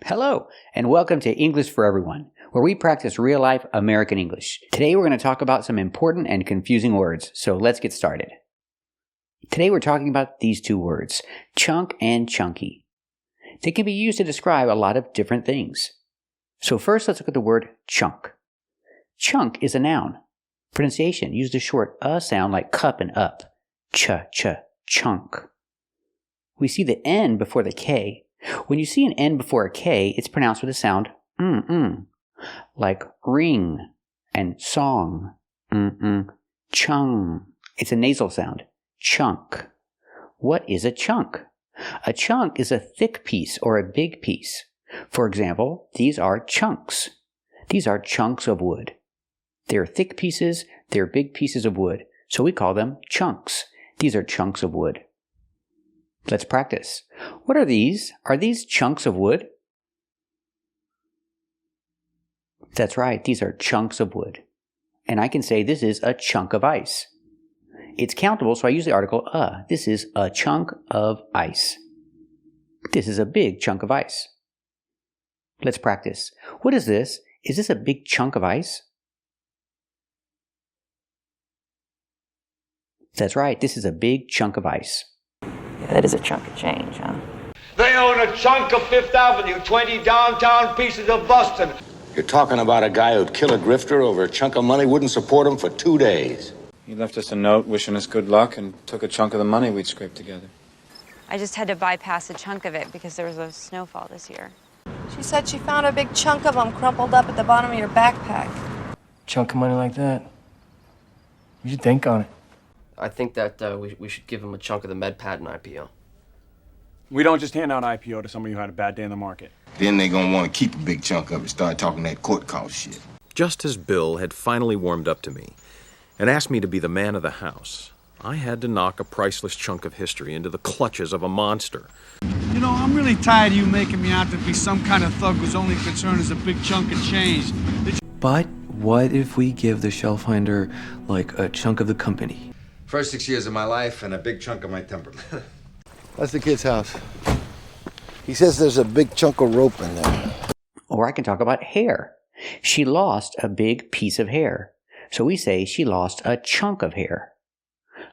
Hello, and welcome to English for Everyone, where we practice real-life American English. Today we're going to talk about some important and confusing words, so let's get started. Today we're talking about these two words, chunk and chunky. They can be used to describe a lot of different things. So first let's look at the word chunk. Chunk is a noun. Pronunciation, use the short sound like cup and up. Chunk. We see the N before the K. When you see an N before a K, it's pronounced with a sound like ring and song. Chung. It's a nasal sound. Chunk. What is a chunk? A chunk is a thick piece or a big piece. For example, these are chunks. These are chunks of wood. They're thick pieces, they're big pieces of wood, so we call them chunks. These are chunks of wood. Let's practice. What are these? Are these chunks of wood? That's right, these are chunks of wood. And I can say this is a chunk of ice. It's countable, so I use the article a. This is a chunk of ice. This is a big chunk of ice. Let's practice. What is this? Is this a big chunk of ice? That's right, this is a big chunk of ice. Yeah, that is a chunk of change, huh? They own a chunk of Fifth Avenue, 20 downtown pieces of Boston. You're talking about a guy who'd kill a grifter over a chunk of money, wouldn't support him for 2 days. He left us a note wishing us good luck and took a chunk of the money we'd scraped together. I just had to bypass a chunk of it because there was a snowfall this year. She said she found a big chunk of them crumpled up at the bottom of your backpack. Chunk of money like that? You should think on it. I think that we should give him a chunk of the MedPad and IPO. We don't just hand out IPO to somebody who had a bad day in the market. Then they gonna want to keep a big chunk of it, start talking that court cost shit. Just as Bill had finally warmed up to me and asked me to be the man of the house, I had to knock a priceless chunk of history into the clutches of a monster. You know, I'm really tired of you making me out to be some kind of thug whose only concern is a big chunk of change. But what if we give the shelf finder, like, a chunk of the company? First 6 years of my life and a big chunk of my temperament. That's the kid's house. He says there's a big chunk of rope in there. Or I can talk about hair. She lost a big piece of hair. So we say she lost a chunk of hair.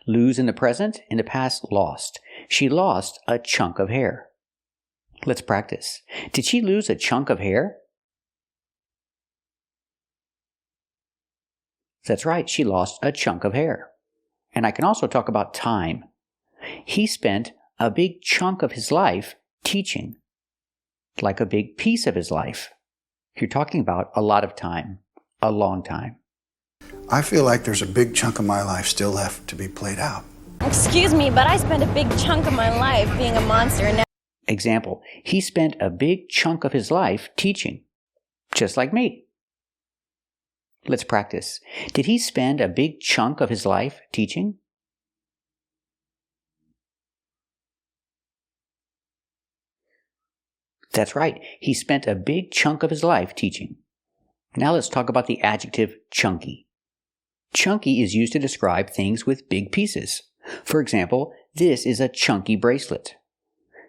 Lose in the present, in the past, lost. She lost a chunk of hair. Let's practice. Did she lose a chunk of hair? That's right, she lost a chunk of hair. And I can also talk about time. He spent a big chunk of his life teaching, like a big piece of his life. You're talking about a lot of time, a long time. I feel like there's a big chunk of my life still left to be played out. Excuse me, but I spent a big chunk of my life being a monster and now... Example, he spent a big chunk of his life teaching, just like me. Let's practice. Did he spend a big chunk of his life teaching? That's right. He spent a big chunk of his life teaching. Now let's talk about the adjective chunky. Chunky is used to describe things with big pieces. For example, this is a chunky bracelet.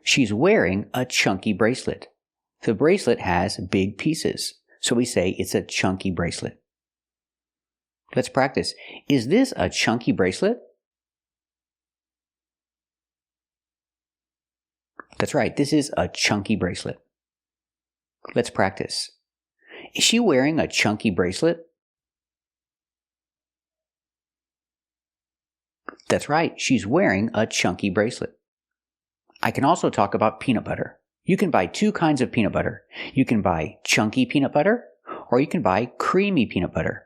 She's wearing a chunky bracelet. The bracelet has big pieces, so we say it's a chunky bracelet. Let's practice. Is this a chunky bracelet? That's right, this is a chunky bracelet. Let's practice. Is she wearing a chunky bracelet? That's right, she's wearing a chunky bracelet. I can also talk about peanut butter. You can buy two kinds of peanut butter. You can buy chunky peanut butter, or you can buy creamy peanut butter.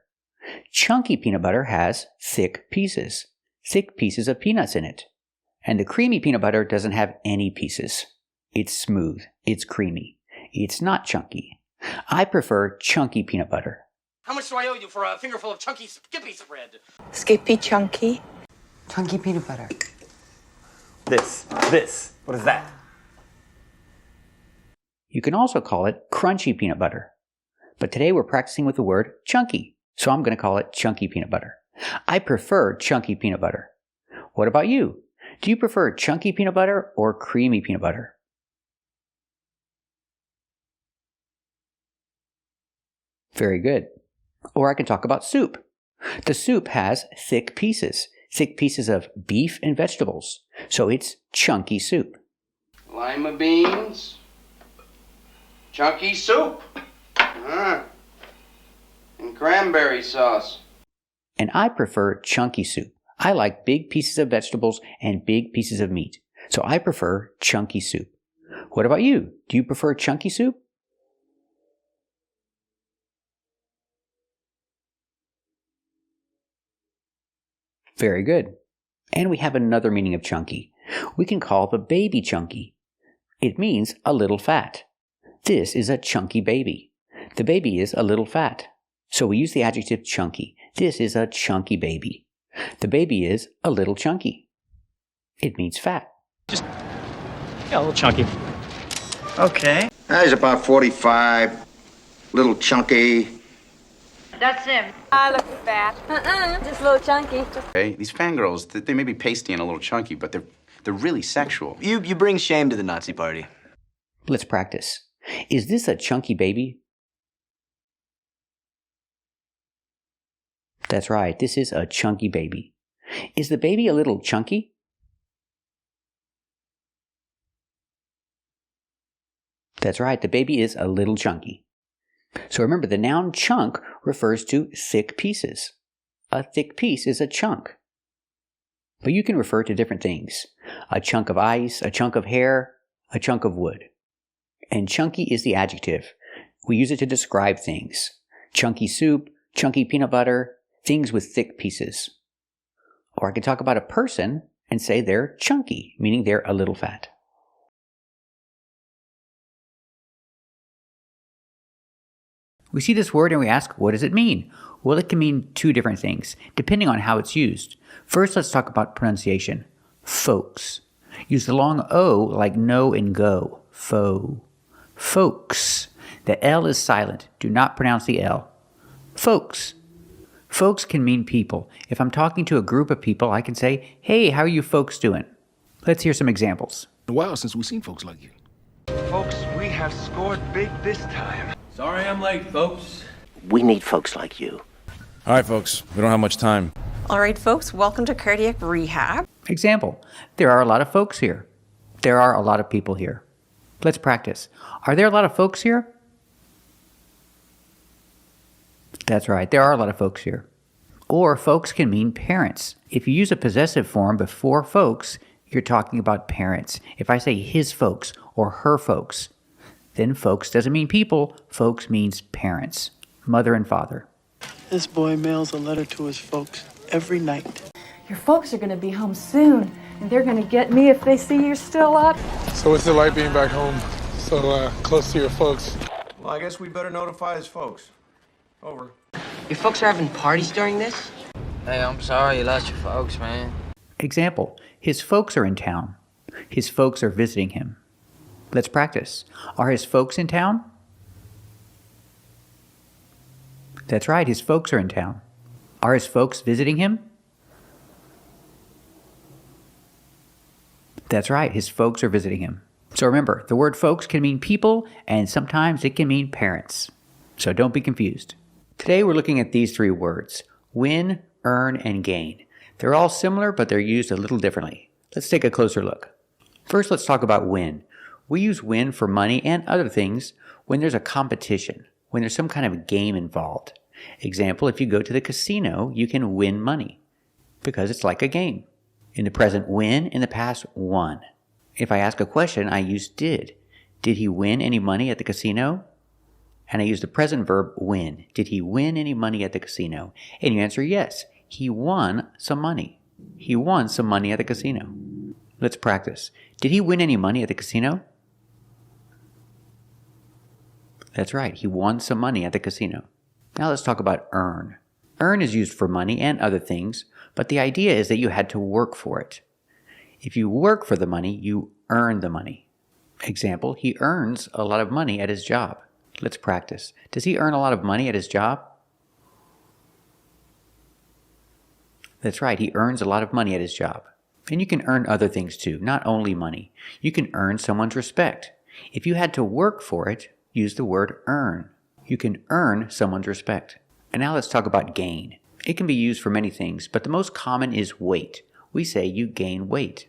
Chunky peanut butter has thick pieces of peanuts in it. And the creamy peanut butter doesn't have any pieces. It's smooth, it's creamy. It's not chunky. I prefer chunky peanut butter. How much do I owe you for a fingerful of chunky Skippy spread? Skippy chunky. Chunky peanut butter. This. What is that? You can also call it crunchy peanut butter. But today we're practicing with the word chunky, so I'm going to call it chunky peanut butter. I prefer chunky peanut butter. What about you? Do you prefer chunky peanut butter or creamy peanut butter? Very good. Or I can talk about soup. The soup has thick pieces of beef and vegetables. So it's chunky soup. Lima beans, chunky soup, and cranberry sauce. And I prefer chunky soup. I like big pieces of vegetables and big pieces of meat. So I prefer chunky soup. What about you? Do you prefer chunky soup? Very good. And we have another meaning of chunky. We can call the baby chunky. It means a little fat. This is a chunky baby. The baby is a little fat. So we use the adjective chunky. This is a chunky baby. The baby is a little chunky. It means fat. Just, a little chunky. Okay. He's about 45, little chunky. That's him. I look fat. Just a little chunky. Okay, these fangirls, they may be pasty and a little chunky, but they're really sexual. You bring shame to the Nazi party. Let's practice. Is this a chunky baby? That's right, this is a chunky baby. Is the baby a little chunky? That's right, the baby is a little chunky. So remember, the noun chunk refers to thick pieces. A thick piece is a chunk. But you can refer to different things. A chunk of ice, a chunk of hair, a chunk of wood. And chunky is the adjective. We use it to describe things. Chunky soup, chunky peanut butter, things with thick pieces. Or I can talk about a person and say they're chunky, meaning they're a little fat. We see this word and we ask, what does it mean? Well, it can mean two different things, depending on how it's used. First, let's talk about pronunciation. Folks. Use the long O like know and go. Folks. The L is silent. Do not pronounce the L. Folks. Folks can mean people. If I'm talking to a group of people, I can say, hey, how are you folks doing? Let's hear some examples. A while since we've seen folks like you. Folks, we have scored big this time. Sorry I'm late, folks. We need folks like you. All right, folks, we don't have much time. All right, folks, welcome to cardiac rehab. Example, there are a lot of folks here. There are a lot of people here. Let's practice. Are there a lot of folks here? That's right, there are a lot of folks here. Or folks can mean parents. If you use a possessive form before folks, you're talking about parents. If I say his folks or her folks, then folks doesn't mean people. Folks means parents, mother and father. This boy mails a letter to his folks every night. Your folks are going to be home soon, and they're going to get me if they see you're still up. So what's it like being back home, so close to your folks? Well, I guess we better notify his folks. Over. Your folks are having parties during this? Hey, I'm sorry you lost your folks, man. Example, his folks are in town. His folks are visiting him. Let's practice. Are his folks in town? That's right, his folks are in town. Are his folks visiting him? That's right, his folks are visiting him. So remember, the word folks can mean people, and sometimes it can mean parents. So don't be confused. Today we're looking at these three words: win, earn, and gain. They're all similar, but they're used a little differently. Let's take a closer look. First, let's talk about win. We use win for money and other things when there's a competition, when there's some kind of game involved. Example, if you go to the casino, you can win money because it's like a game. In the present, win. In the past, won. If I ask a question, I use did. Did he win any money at the casino? And I use the present verb win. Did he win any money at the casino? And you answer yes. He won some money. He won some money at the casino. Let's practice. Did he win any money at the casino? That's right. He won some money at the casino. Now let's talk about earn. Earn is used for money and other things, but the idea is that you had to work for it. If you work for the money, you earn the money. Example, he earns a lot of money at his job. Let's practice. Does he earn a lot of money at his job? That's right, he earns a lot of money at his job. And you can earn other things too, not only money. You can earn someone's respect. If you had to work for it, use the word earn. You can earn someone's respect. And now let's talk about gain. It can be used for many things, but the most common is weight. We say you gain weight.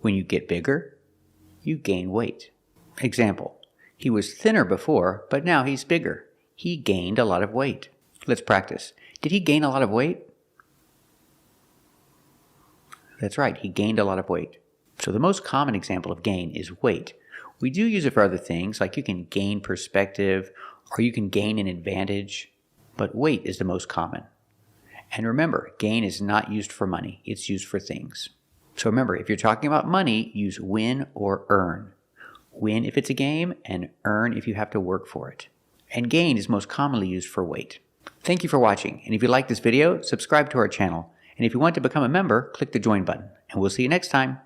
When you get bigger, you gain weight. Example, he was thinner before, but now he's bigger. He gained a lot of weight. Let's practice. Did he gain a lot of weight? That's right, he gained a lot of weight. So the most common example of gain is weight. We do use it for other things, like you can gain perspective or you can gain an advantage, but weight is the most common. And remember, gain is not used for money, it's used for things. So remember, if you're talking about money, use win or earn. Win if it's a game, and earn if you have to work for it. And gain is most commonly used for weight. Thank you for watching, and if you like this video, subscribe to our channel. And if you want to become a member, click the join button. And we'll see you next time.